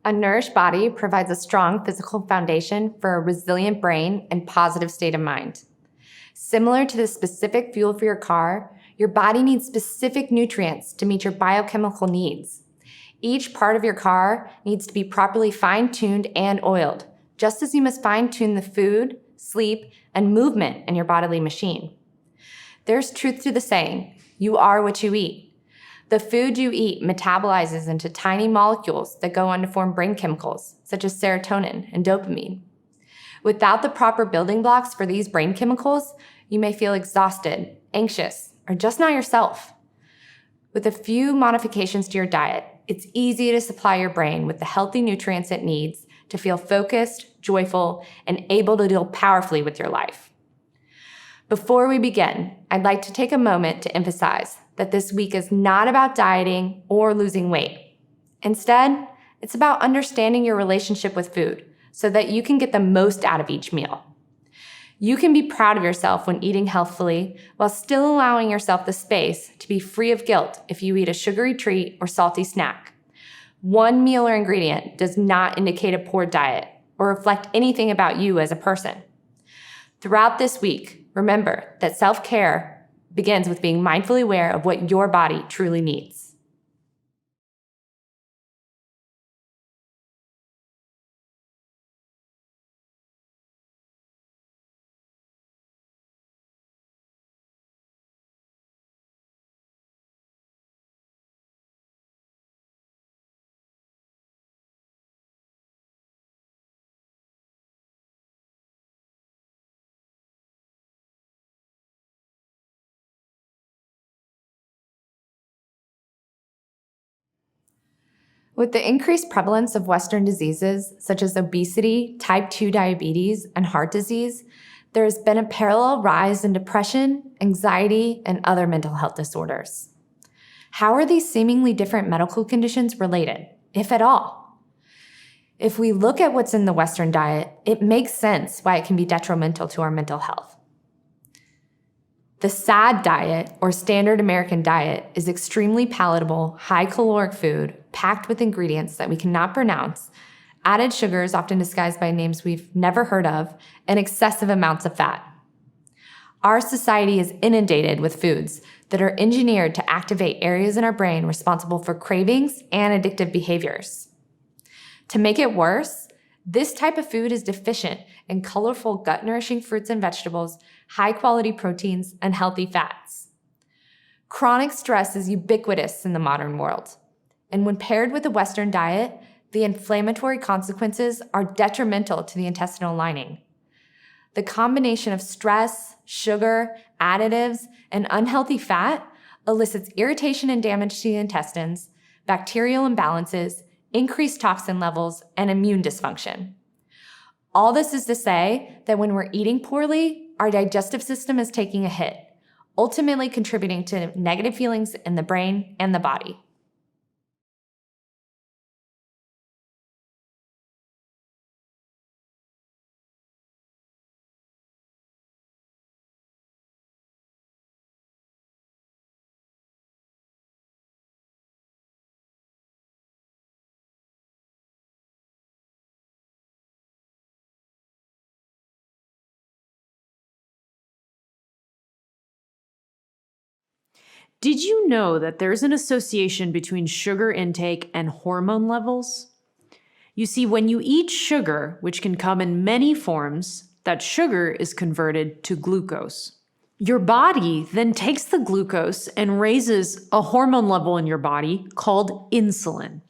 A nourished body provides a strong physical foundation for a resilient brain and positive state of mind. Similar to the specific fuel for your car, your body needs specific nutrients to meet your biochemical needs. Each part of your car needs to be properly fine-tuned and oiled, just as you must fine-tune the food, sleep, and movement in your bodily machine. There's truth to the saying, you are what you eat. The food you eat metabolizes into tiny molecules that go on to form brain chemicals, such as serotonin and dopamine. Without the proper building blocks for these brain chemicals, you may feel exhausted, anxious, or just not yourself. With a few modifications to your diet, it's easy to supply your brain with the healthy nutrients it needs to feel focused, joyful, and able to deal powerfully with your life. Before we begin, I'd like to take a moment to emphasize that this week is not about dieting or losing weight. Instead, it's about understanding your relationship with food so that you can get the most out of each meal. You can be proud of yourself when eating healthfully while still allowing yourself the space to be free of guilt if you eat a sugary treat or salty snack. One meal or ingredient does not indicate a poor diet or reflect anything about you as a person. Throughout this week, remember that self-care begins with being mindfully aware of what your body truly needs. With the increased prevalence of Western diseases such as obesity, type 2 diabetes, and heart disease, there has been a parallel rise in depression, anxiety, and other mental health disorders. How are these seemingly different medical conditions related, if at all? If we look at what's in the Western diet, it makes sense why it can be detrimental to our mental health. The SAD diet, or Standard American Diet, is extremely palatable, high-caloric food packed with ingredients that we cannot pronounce, added sugars often disguised by names we've never heard of, and excessive amounts of fat. Our society is inundated with foods that are engineered to activate areas in our brain responsible for cravings and addictive behaviors. To make it worse, this type of food is deficient in colorful, gut-nourishing fruits and vegetables, high-quality proteins, and healthy fats. Chronic stress is ubiquitous in the modern world, and when paired with the Western diet, the inflammatory consequences are detrimental to the intestinal lining. The combination of stress, sugar, additives, and unhealthy fat elicits irritation and damage to the intestines, bacterial imbalances, increased toxin levels, and immune dysfunction. All this is to say that when we're eating poorly, our digestive system is taking a hit, ultimately contributing to negative feelings in the brain and the body. Did you know that there's an association between sugar intake and hormone levels? You see, when you eat sugar, which can come in many forms, that sugar is converted to glucose. Your body then takes the glucose and raises a hormone level in your body called insulin.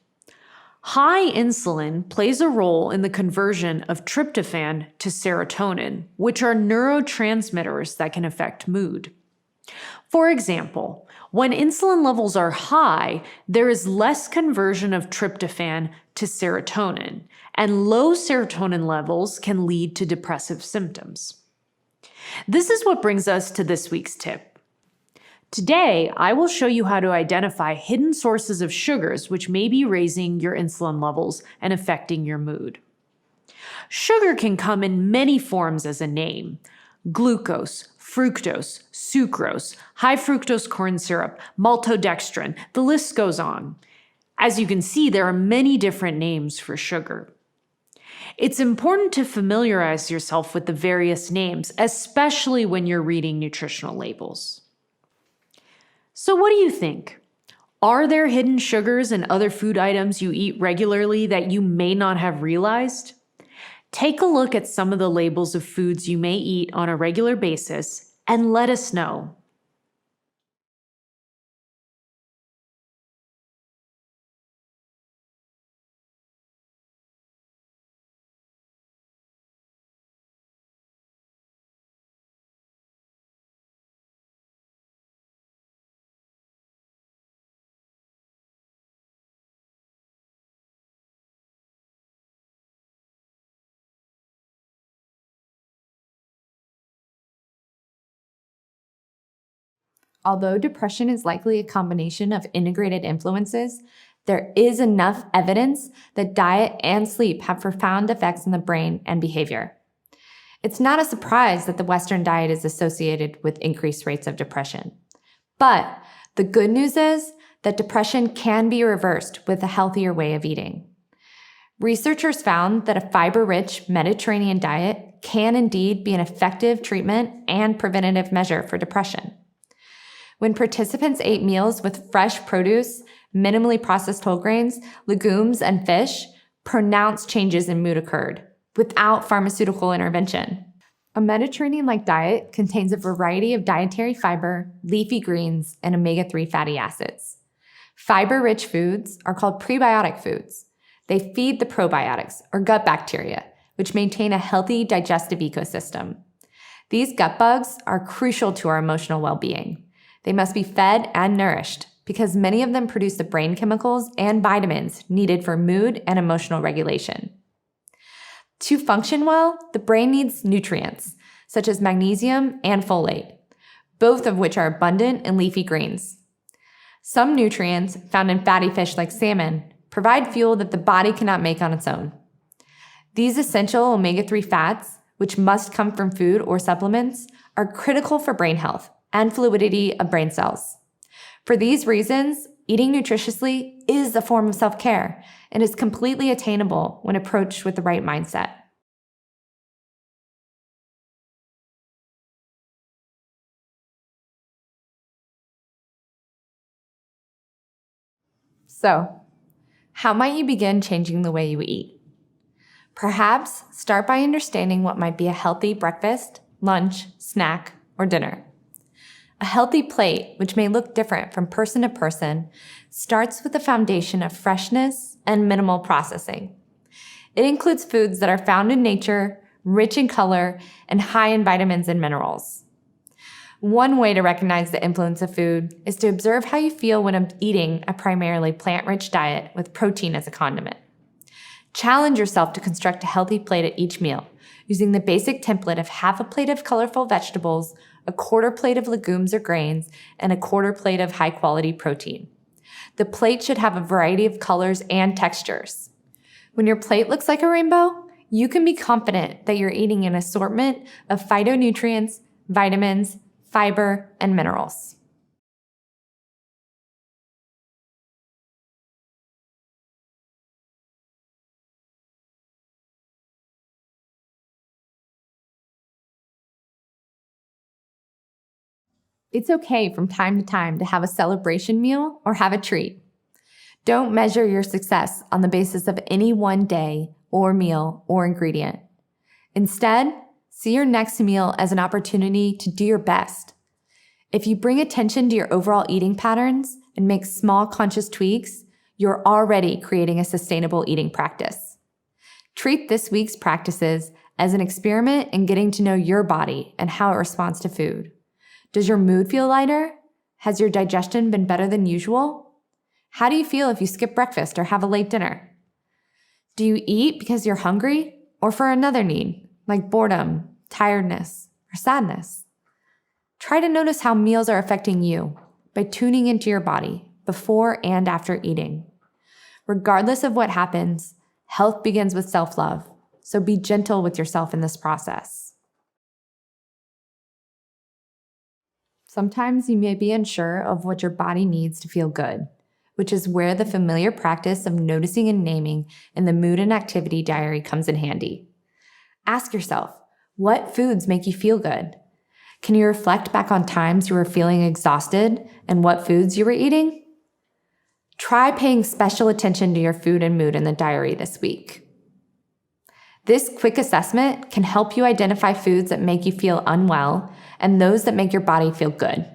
High insulin plays a role in the conversion of tryptophan to serotonin, which are neurotransmitters that can affect mood. For example, when insulin levels are high, there is less conversion of tryptophan to serotonin, and low serotonin levels can lead to depressive symptoms. This is what brings us to this week's tip. Today, I will show you how to identify hidden sources of sugars which may be raising your insulin levels and affecting your mood. Sugar can come in many forms as a name: glucose, fructose, sucrose, high fructose corn syrup, maltodextrin, the list goes on. As you can see, there are many different names for sugar. It's important to familiarize yourself with the various names, especially when you're reading nutritional labels. So what do you think? Are there hidden sugars in other food items you eat regularly that you may not have realized? Take a look at some of the labels of foods you may eat on a regular basis and let us know. Although depression is likely a combination of integrated influences, there is enough evidence that diet and sleep have profound effects on the brain and behavior. It's not a surprise that the Western diet is associated with increased rates of depression. But the good news is that depression can be reversed with a healthier way of eating. Researchers found that a fiber-rich Mediterranean diet can indeed be an effective treatment and preventative measure for depression. When participants ate meals with fresh produce, minimally processed whole grains, legumes, and fish, pronounced changes in mood occurred without pharmaceutical intervention. A Mediterranean-like diet contains a variety of dietary fiber, leafy greens, and omega-3 fatty acids. Fiber-rich foods are called prebiotic foods. They feed the probiotics, or gut bacteria, which maintain a healthy digestive ecosystem. These gut bugs are crucial to our emotional well-being. They must be fed and nourished because many of them produce the brain chemicals and vitamins needed for mood and emotional regulation. To function well, the brain needs nutrients, such as magnesium and folate, both of which are abundant in leafy greens. Some nutrients found in fatty fish like salmon provide fuel that the body cannot make on its own. These essential omega-3 fats, which must come from food or supplements, are critical for brain health and fluidity of brain cells. For these reasons, eating nutritiously is a form of self-care and is completely attainable when approached with the right mindset. So, how might you begin changing the way you eat? Perhaps start by understanding what might be a healthy breakfast, lunch, snack, or dinner. A healthy plate, which may look different from person to person, starts with a foundation of freshness and minimal processing. It includes foods that are found in nature, rich in color, and high in vitamins and minerals. One way to recognize the influence of food is to observe how you feel when eating a primarily plant-rich diet with protein as a condiment. Challenge yourself to construct a healthy plate at each meal, using the basic template of half a plate of colorful vegetables, a quarter plate of legumes or grains, and a quarter plate of high-quality protein. The plate should have a variety of colors and textures. When your plate looks like a rainbow, you can be confident that you're eating an assortment of phytonutrients, vitamins, fiber, and minerals. It's okay from time to time to have a celebration meal or have a treat. Don't measure your success on the basis of any one day or meal or ingredient. Instead, see your next meal as an opportunity to do your best. If you bring attention to your overall eating patterns and make small conscious tweaks, you're already creating a sustainable eating practice. Treat this week's practices as an experiment in getting to know your body and how it responds to food. Does your mood feel lighter? Has your digestion been better than usual? How do you feel if you skip breakfast or have a late dinner? Do you eat because you're hungry or for another need, like boredom, tiredness, or sadness? Try to notice how meals are affecting you by tuning into your body before and after eating. Regardless of what happens, health begins with self-love, so be gentle with yourself in this process. Sometimes you may be unsure of what your body needs to feel good, which is where the familiar practice of noticing and naming in the mood and activity diary comes in handy. Ask yourself, what foods make you feel good? Can you reflect back on times you were feeling exhausted and what foods you were eating? Try paying special attention to your food and mood in the diary this week. This quick assessment can help you identify foods that make you feel unwell and those that make your body feel good.